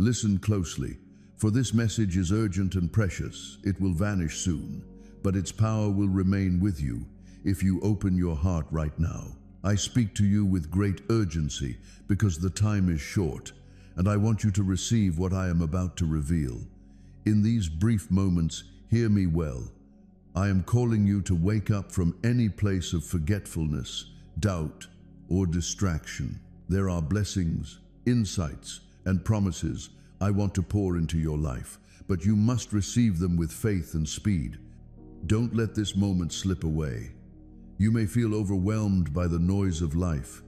Listen closely, for this message is urgent and precious. It will vanish soon, but its power will remain with you if you open your heart right now. I speak to you with great urgency because the time is short, and I want you to receive what I am about to reveal. In these brief moments, hear me well. I am calling you to wake up from any place of forgetfulness, doubt, or distraction. There are blessings, insights, and promises I want to pour into your life, but you must receive them with faith and speed. Don't let this moment slip away. You may feel overwhelmed by the noise of life,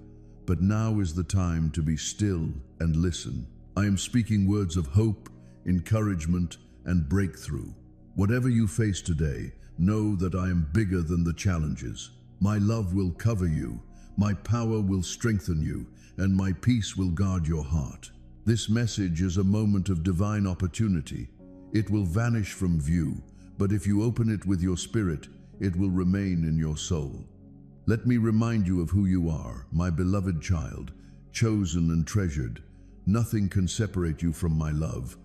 but now is the time to be still and listen. I am speaking words of hope, encouragement, and breakthrough. Whatever you face today, know that I am bigger than the challenges. My love will cover you, my power will strengthen you, and my peace will guard your heart. This message is a moment of divine opportunity. It will vanish from view, but if you open it with your spirit, it will remain in your soul. Let me remind you of who you are, my beloved child, chosen and treasured. Nothing can separate you from my love.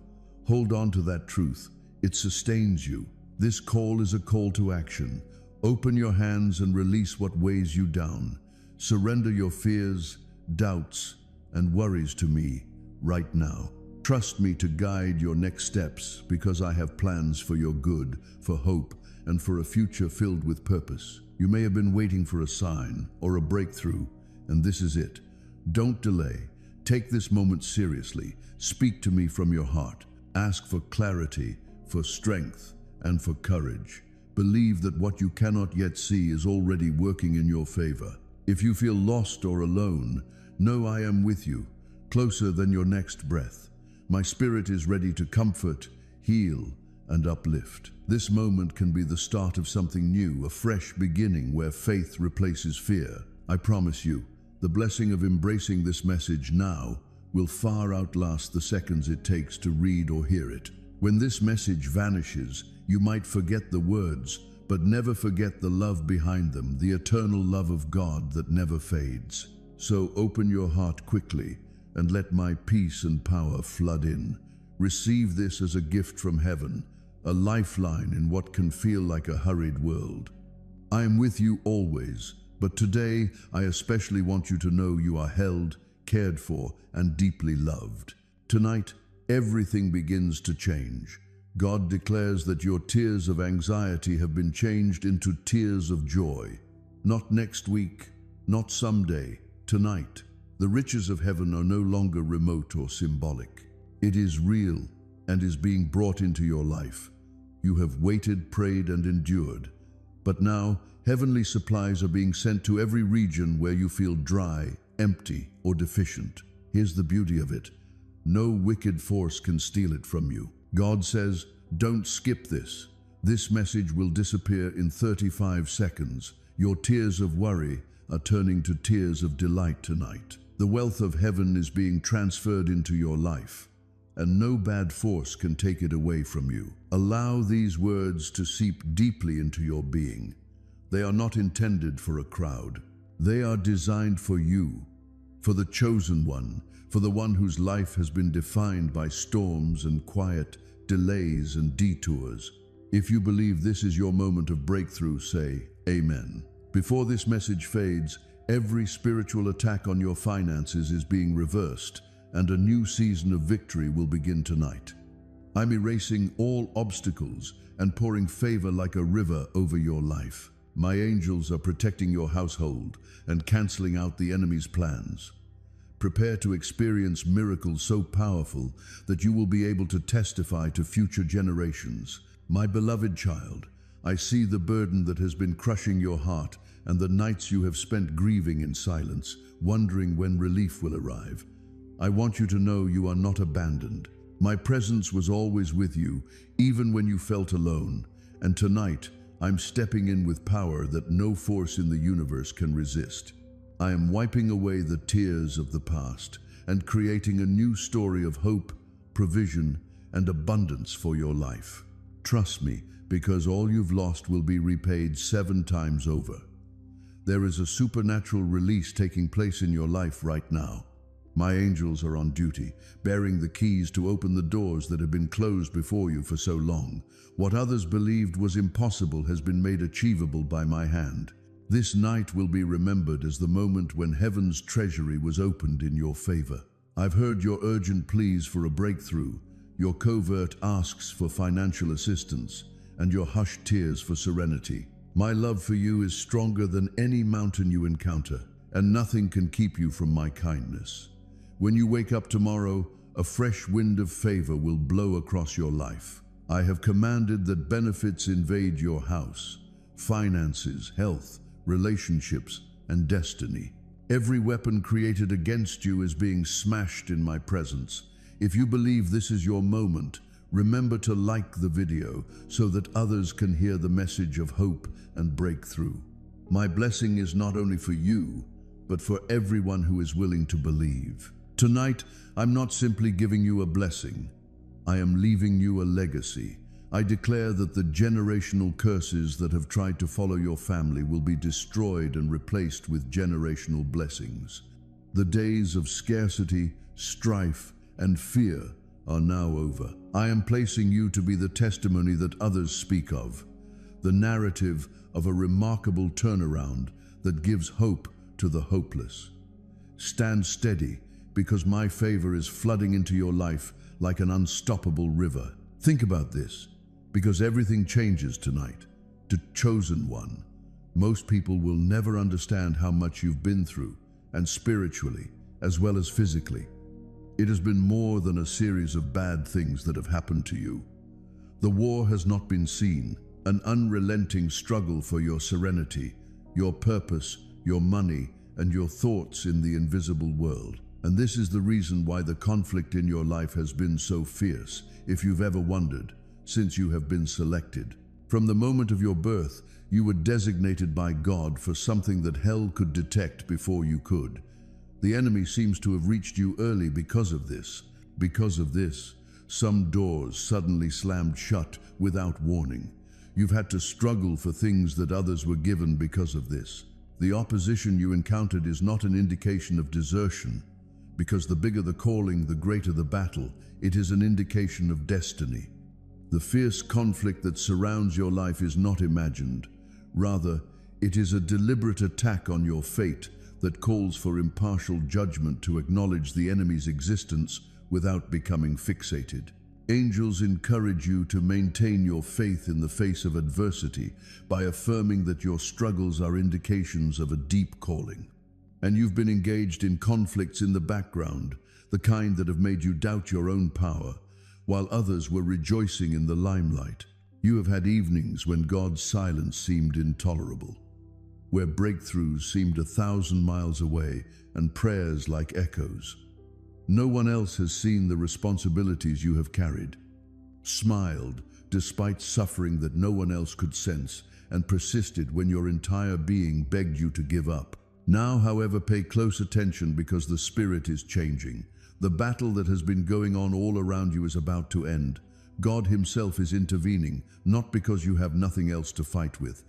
Hold on to that truth. It sustains you. This call is a call to action. Open your hands and release what weighs you down. Surrender your fears, doubts, and worries to me right now. Trust me to guide your next steps because I have plans for your good, for hope, and for a future filled with purpose. You may have been waiting for a sign or a breakthrough, and this is it. Don't delay. Take this moment seriously. Speak to me from your heart. Ask for clarity, for strength, and for courage. Believe that what you cannot yet see is already working in your favor. If you feel lost or alone, know I am with you, closer than your next breath. My spirit is ready to comfort, heal, and uplift. This moment can be the start of something new, a fresh beginning where faith replaces fear. I promise you, the blessing of embracing this message now will far outlast the seconds it takes to read or hear it. When this message vanishes, you might forget the words, but never forget the love behind them, the eternal love of God that never fades. So open your heart quickly and let my peace and power flood in. Receive this as a gift from heaven, a lifeline in what can feel like a hurried world. I am with you always, but today I especially want you to know you are held, cared for, and deeply loved. Tonight, everything begins to change. God declares that your tears of anxiety have been changed into tears of joy. Not next week, not someday, tonight. The riches of heaven are no longer remote or symbolic. It is real and is being brought into your life. You have waited, prayed, and endured. But now, heavenly supplies are being sent to every region where you feel dry, empty, or deficient. Here's the beauty of it. No wicked force can steal it from you. God says, don't skip this. This message will disappear in 35 seconds. Your tears of worry are turning to tears of delight tonight. The wealth of heaven is being transferred into your life, and no bad force can take it away from you. Allow these words to seep deeply into your being. They are not intended for a crowd. They are designed for you, for the chosen one, for the one whose life has been defined by storms and quiet, delays and detours. If you believe this is your moment of breakthrough, say Amen. Before this message fades, every spiritual attack on your finances is being reversed, and a new season of victory will begin tonight. I'm erasing all obstacles and pouring favor like a river over your life. My angels are protecting your household and canceling out the enemy's plans. Prepare to experience miracles so powerful that you will be able to testify to future generations. My beloved child, I see the burden that has been crushing your heart and the nights you have spent grieving in silence, wondering when relief will arrive. I want you to know you are not abandoned. My presence was always with you, even when you felt alone. And tonight, I'm stepping in with power that no force in the universe can resist. I am wiping away the tears of the past and creating a new story of hope, provision, and abundance for your life. Trust me, because all you've lost will be repaid 7 times over. There is a supernatural release taking place in your life right now. My angels are on duty, bearing the keys to open the doors that have been closed before you for so long. What others believed was impossible has been made achievable by my hand. This night will be remembered as the moment when heaven's treasury was opened in your favor. I've heard your urgent pleas for a breakthrough, your covert asks for financial assistance, and your hushed tears for serenity. My love for you is stronger than any mountain you encounter, and nothing can keep you from my kindness. When you wake up tomorrow, a fresh wind of favor will blow across your life. I have commanded that benefits invade your house, finances, health, relationships, and destiny. Every weapon created against you is being smashed in my presence. If you believe this is your moment, remember to like the video so that others can hear the message of hope and breakthrough. My blessing is not only for you, but for everyone who is willing to believe. Tonight, I'm not simply giving you a blessing. I am leaving you a legacy. I declare that the generational curses that have tried to follow your family will be destroyed and replaced with generational blessings. The days of scarcity, strife, and fear are now over. I am placing you to be the testimony that others speak of, the narrative of a remarkable turnaround that gives hope to the hopeless. Stand steady, because my favor is flooding into your life like an unstoppable river. Think about this, because everything changes tonight. To chosen one, most people will never understand how much you've been through, and spiritually, as well as physically. It has been more than a series of bad things that have happened to you. The war has not been seen, an unrelenting struggle for your serenity, your purpose, your money, and your thoughts in the invisible world. And this is the reason why the conflict in your life has been so fierce, if you've ever wondered, since you have been selected. From the moment of your birth, you were designated by God for something that hell could detect before you could. The enemy seems to have reached you early because of this. Because of this, some doors suddenly slammed shut without warning. You've had to struggle for things that others were given because of this. The opposition you encountered is not an indication of desertion, because the bigger the calling, the greater the battle. It is an indication of destiny. The fierce conflict that surrounds your life is not imagined. Rather, it is a deliberate attack on your fate that calls for impartial judgment to acknowledge the enemy's existence without becoming fixated. Angels encourage you to maintain your faith in the face of adversity by affirming that your struggles are indications of a deep calling. And you've been engaged in conflicts in the background, the kind that have made you doubt your own power, while others were rejoicing in the limelight. You have had evenings when God's silence seemed intolerable, where breakthroughs seemed 1,000 miles away and prayers like echoes. No one else has seen the responsibilities you have carried, smiled despite suffering that no one else could sense, and persisted when your entire being begged you to give up. Now, however, pay close attention, because the spirit is changing. The battle that has been going on all around you is about to end. God Himself is intervening, not because you have nothing else to fight with.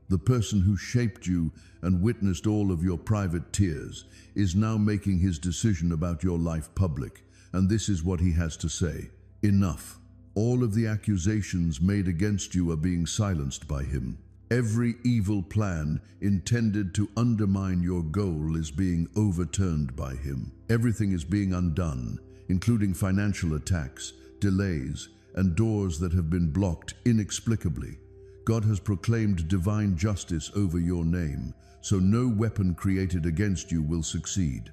The person who shaped you and witnessed all of your private tears is now making His decision about your life public, and this is what He has to say. Enough. All of the accusations made against you are being silenced by Him. Every evil plan intended to undermine your goal is being overturned by Him. Everything is being undone, including financial attacks, delays, and doors that have been blocked inexplicably. God has proclaimed divine justice over your name, so no weapon created against you will succeed.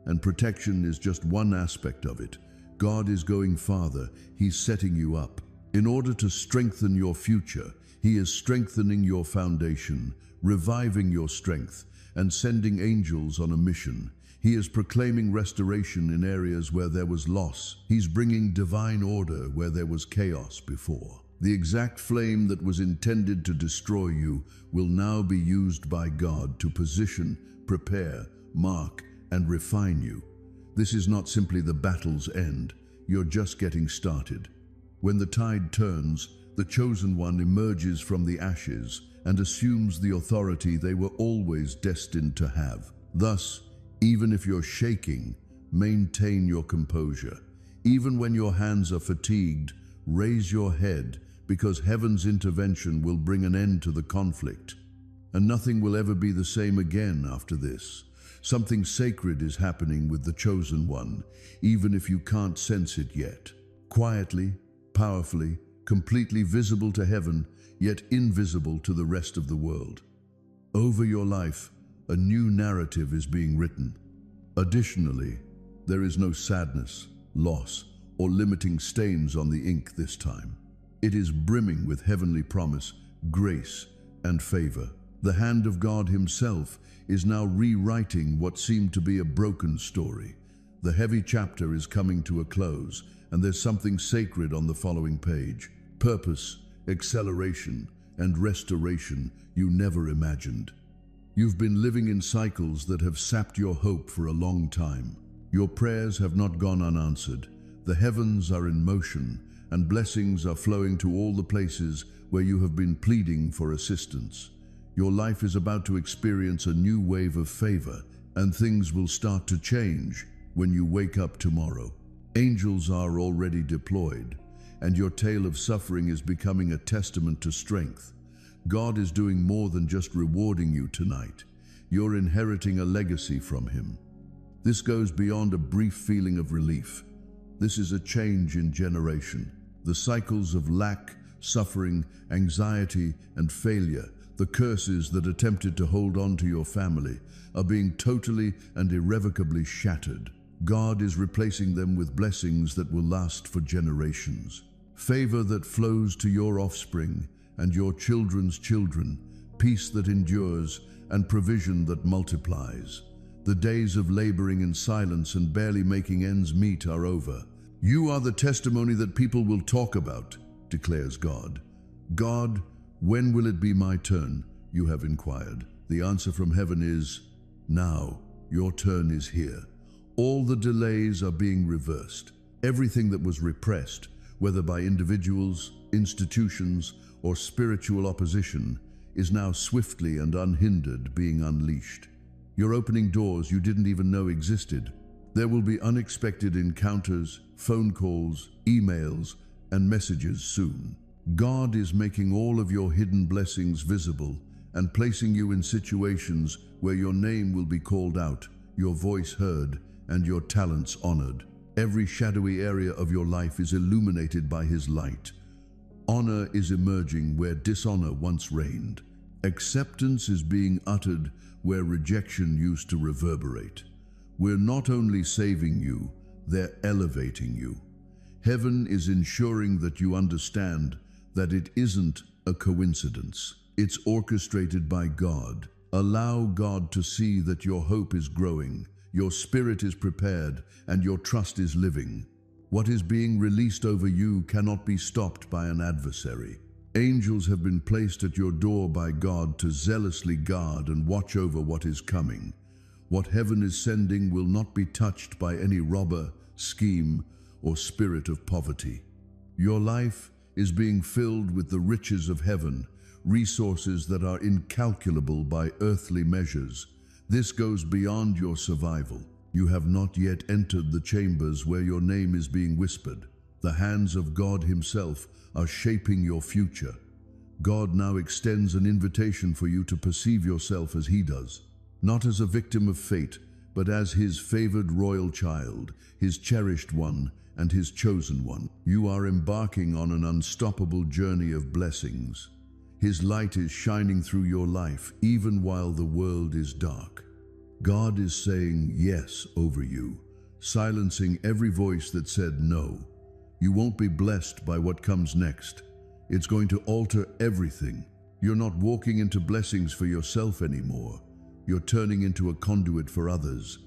And protection is just one aspect of it. God is going farther. He's setting you up. In order to strengthen your future, He is strengthening your foundation, reviving your strength, and sending angels on a mission. He is proclaiming restoration in areas where there was loss. He's bringing divine order where there was chaos before. The exact flame that was intended to destroy you will now be used by God to position, prepare, mark, and refine you. This is not simply the battle's end. You're just getting started. When the tide turns, the chosen one emerges from the ashes and assumes the authority they were always destined to have. Thus, even if you're shaking, maintain your composure. Even when your hands are fatigued, raise your head, because heaven's intervention will bring an end to the conflict. And nothing will ever be the same again after this. Something sacred is happening with the chosen one, even if you can't sense it yet. Quietly, powerfully, completely visible to heaven, yet invisible to the rest of the world. Over your life, a new narrative is being written. Additionally, there is no sadness, loss, or limiting stains on the ink this time. It is brimming with heavenly promise, grace, and favor. The hand of God Himself is now rewriting what seemed to be a broken story. The heavy chapter is coming to a close, and there's something sacred on the following page. Purpose, acceleration, and restoration you never imagined. You've been living in cycles that have sapped your hope for a long time. Your prayers have not gone unanswered. The heavens are in motion, and blessings are flowing to all the places where you have been pleading for assistance. Your life is about to experience a new wave of favor, and things will start to change when you wake up tomorrow. Angels are already deployed, and your tale of suffering is becoming a testament to strength. God is doing more than just rewarding you tonight. You're inheriting a legacy from Him. This goes beyond a brief feeling of relief. This is a change in generation. The cycles of lack, suffering, anxiety, and failure, the curses that attempted to hold on to your family, are being totally and irrevocably shattered. God is replacing them with blessings that will last for generations. Favor that flows to your offspring and your children's children, peace that endures, and provision that multiplies. The days of laboring in silence and barely making ends meet are over. You are the testimony that people will talk about, declares God. God, when will it be my turn? You have inquired. The answer from heaven is, now, your turn is here. All the delays are being reversed. Everything that was repressed, whether by individuals, institutions, or spiritual opposition, is now swiftly and unhindered being unleashed. You're opening doors you didn't even know existed. There will be unexpected encounters, phone calls, emails, and messages soon. God is making all of your hidden blessings visible and placing you in situations where your name will be called out, your voice heard, and your talents honored. Every shadowy area of your life is illuminated by His light. Honor is emerging where dishonor once reigned. Acceptance is being uttered where rejection used to reverberate. We're not only saving you, they're elevating you. Heaven is ensuring that you understand that it isn't a coincidence. It's orchestrated by God. Allow God to see that your hope is growing, your spirit is prepared, and your trust is living. What is being released over you cannot be stopped by an adversary. Angels have been placed at your door by God to zealously guard and watch over what is coming. What heaven is sending will not be touched by any robber, scheme, or spirit of poverty. Your life is being filled with the riches of heaven, resources that are incalculable by earthly measures. This goes beyond your survival. You have not yet entered the chambers where your name is being whispered. The hands of God Himself are shaping your future. God now extends an invitation for you to perceive yourself as He does, not as a victim of fate, but as His favored royal child, His cherished one, and His chosen one. You are embarking on an unstoppable journey of blessings. His light is shining through your life, even while the world is dark. God is saying yes over you, silencing every voice that said no. You won't be blessed by what comes next. It's going to alter everything. You're not walking into blessings for yourself anymore. You're turning into a conduit for others.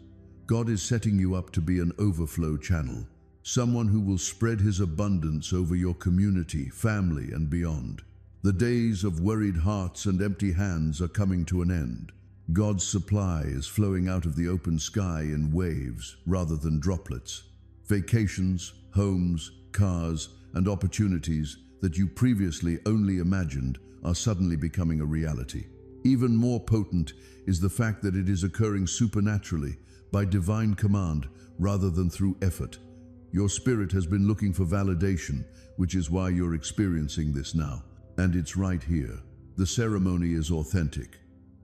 God is setting you up to be an overflow channel, someone who will spread His abundance over your community, family, and beyond. The days of worried hearts and empty hands are coming to an end. God's supply is flowing out of the open sky in waves rather than droplets. Vacations, homes, cars, and opportunities that you previously only imagined are suddenly becoming a reality. Even more potent is the fact that it is occurring supernaturally, by divine command, rather than through effort. Your spirit has been looking for validation, which is why you're experiencing this now. And it's right here. The ceremony is authentic.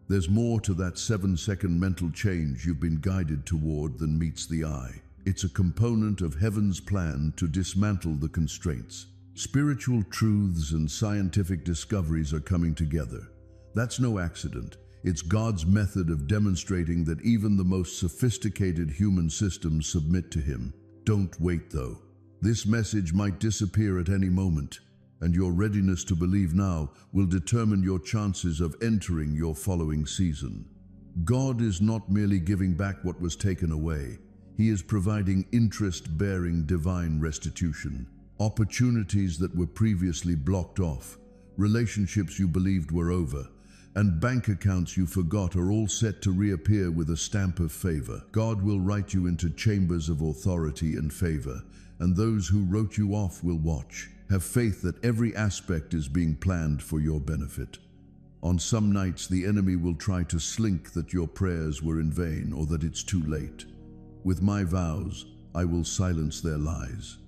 There's more to that 7-second mental change you've been guided toward than meets the eye. It's a component of heaven's plan to dismantle the constraints. Spiritual truths and scientific discoveries are coming together. That's no accident. It's God's method of demonstrating that even the most sophisticated human systems submit to Him. Don't wait, though. This message might disappear at any moment, and your readiness to believe now will determine your chances of entering your following season. God is not merely giving back what was taken away. He is providing interest-bearing divine restitution. Opportunities that were previously blocked off, relationships you believed were over, and bank accounts you forgot are all set to reappear with a stamp of favor. God will write you into chambers of authority and favor, and those who wrote you off will watch. Have faith that every aspect is being planned for your benefit. On some nights, the enemy will try to slink that your prayers were in vain or that it's too late. With my vows, I will silence their lies.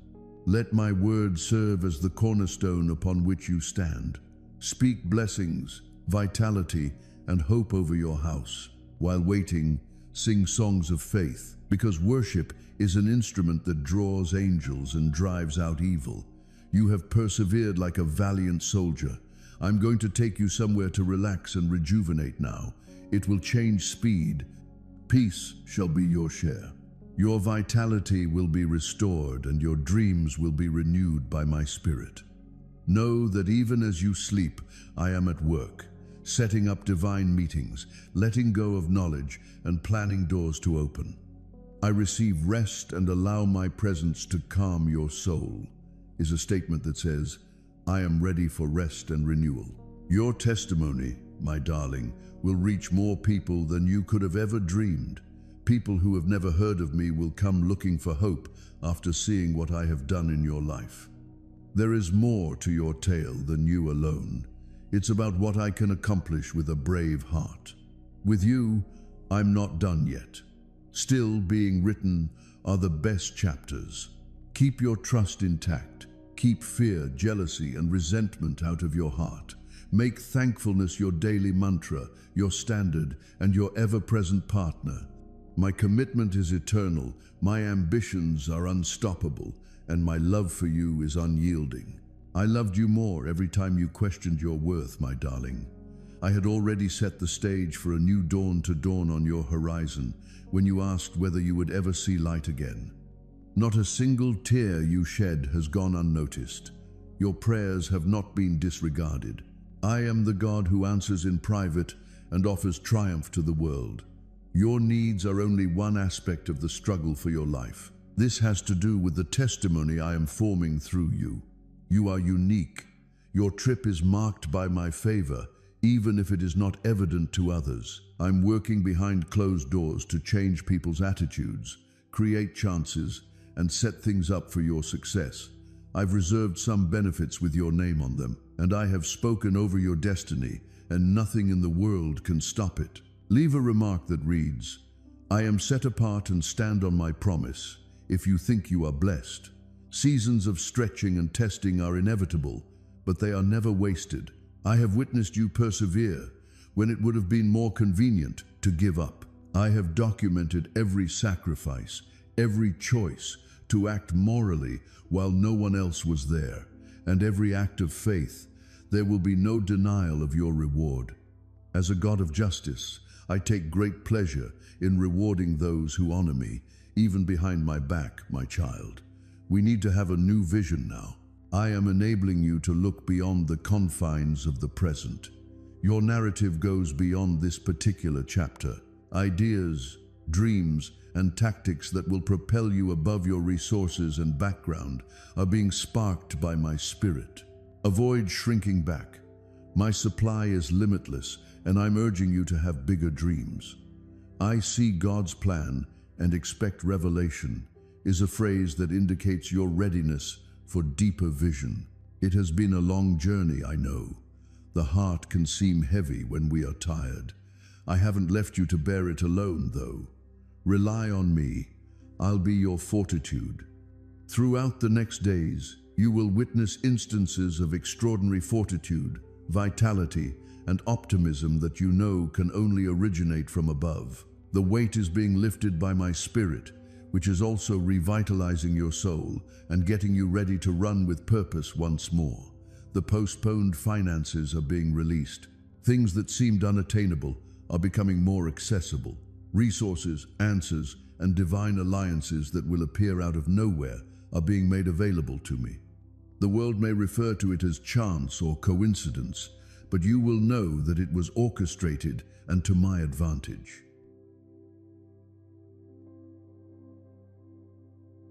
Let my word serve as the cornerstone upon which you stand. Speak blessings, vitality, and hope over your house. While waiting, sing songs of faith, because worship is an instrument that draws angels and drives out evil. You have persevered like a valiant soldier. I'm going to take you somewhere to relax and rejuvenate now. It will change speed. Peace shall be your share. Your vitality will be restored and your dreams will be renewed by my spirit. Know that even as you sleep, I am at work, setting up divine meetings, letting go of knowledge, and planning doors to open. I receive rest and allow my presence to calm your soul, is a statement that says, I am ready for rest and renewal. Your testimony, my darling, will reach more people than you could have ever dreamed. People who have never heard of me will come looking for hope after seeing what I have done in your life. There is more to your tale than you alone. It's about what I can accomplish with a brave heart. With you, I'm not done yet. Still being written are the best chapters. Keep your trust intact. Keep fear, jealousy, and resentment out of your heart. Make thankfulness your daily mantra, your standard, and your ever-present partner. My commitment is eternal, my ambitions are unstoppable, and my love for you is unyielding. I loved you more every time you questioned your worth, my darling. I had already set the stage for a new dawn to dawn on your horizon when you asked whether you would ever see light again. Not a single tear you shed has gone unnoticed. Your prayers have not been disregarded. I am the God who answers in private and offers triumph to the world. Your needs are only one aspect of the struggle for your life. This has to do with the testimony I am forming through you. You are unique. Your trip is marked by my favor, even if it is not evident to others. I'm working behind closed doors to change people's attitudes, create chances, and set things up for your success. I've reserved some benefits with your name on them, and I have spoken over your destiny, and nothing in the world can stop it. Leave a remark that reads, I am set apart and stand on my promise, if you think you are blessed. Seasons of stretching and testing are inevitable, but they are never wasted. I have witnessed you persevere when it would have been more convenient to give up. I have documented every sacrifice, every choice to act morally while no one else was there, and every act of faith. There will be no denial of your reward. As a God of justice, I take great pleasure in rewarding those who honor me, even behind my back, my child. We need to have a new vision now. I am enabling you to look beyond the confines of the present. Your narrative goes beyond this particular chapter. Ideas, dreams, and tactics that will propel you above your resources and background are being sparked by my spirit. Avoid shrinking back. My supply is limitless, and I'm urging you to have bigger dreams. I see God's plan and expect revelation is a phrase that indicates your readiness for deeper vision. It has been a long journey, I know. The heart can seem heavy when we are tired. I haven't left you to bear it alone, though. Rely on me. I'll be your fortitude. Throughout the next days, you will witness instances of extraordinary fortitude, vitality, and optimism that you know can only originate from above. The weight is being lifted by my spirit, which is also revitalizing your soul and getting you ready to run with purpose once more. The postponed finances are being released. Things that seemed unattainable are becoming more accessible. Resources, answers, and divine alliances that will appear out of nowhere are being made available to me. The world may refer to it as chance or coincidence, but you will know that it was orchestrated and to my advantage.